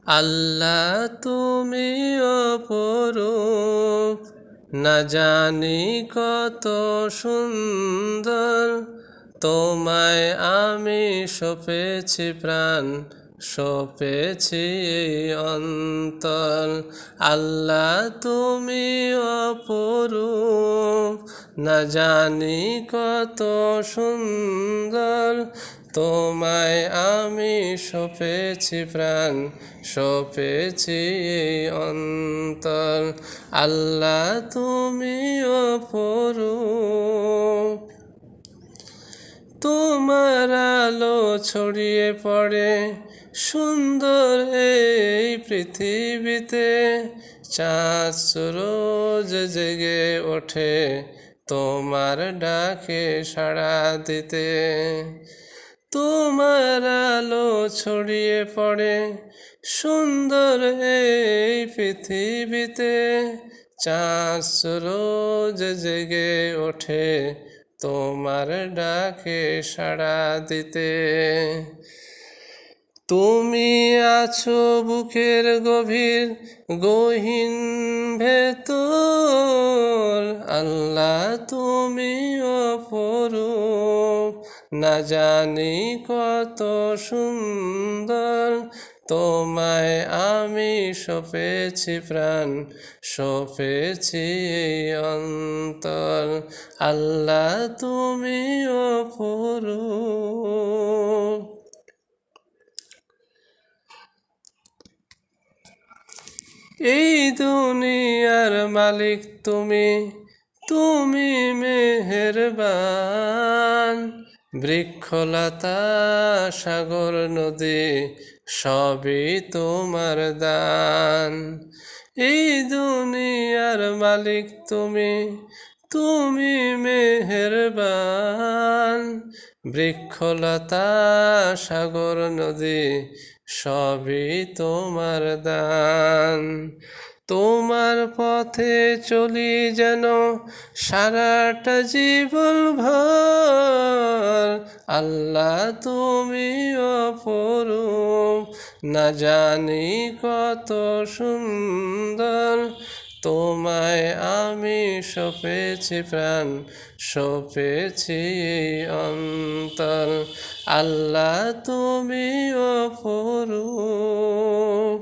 আল্লাহ তুমি অপরূপ, না জানি কত সুন্দর, তোমায় আমি সপেছি প্রাণ, সপেছি এই অন্তর। আল্লাহ তুমি অপরূপ, না জানি কত সুন্দর, তোমায় আমি সপেছি প্রাণ, সপেছি এই অন্তর। আল্লাহ তুমি অপরূপ, তোমার আলো ছড়িয়ে পড়ে সুন্দর এই পৃথিবীতে, চাঁদ রোজ জেগে ওঠে তোমার ডাকে সাড়া দিতে। তোমার আলো ছড়িয়ে পড়ে সুন্দর এই পৃথিবীতে, চাঁদ রোজ জেগে ওঠে তোমার ডাকে সাড়া দিতে। তুমি আছো বুকের গভীর গহীন ভেতর, আল্লাহ তুমি অপরূপ, না জানি কত সুন্দর, তোমায় আমি সপেছি প্রাণ, সপেছি এই অন্তর। আল্লাহ তুমি অপরূপ। এই দুনিয়ার মালিক তুমি, তুমি মেহেরবান, বৃক্ষলতা সাগর নদী সবই তোমার দান। এই দুনিয়ার মালিক তুমি, তুমি মেহেরবান, বৃক্ষলতা সাগর নদী সবই তোমার দান। তোমার পথে চলি যেন সারাটা জীবন ভর, আল্লাহ তুমি অপরূপ, না জানি কত সুন্দর, তোমায় আমি সপেছি প্রাণ, সপেছি অন্তর। আল্লাহ তুমি অপরূপ।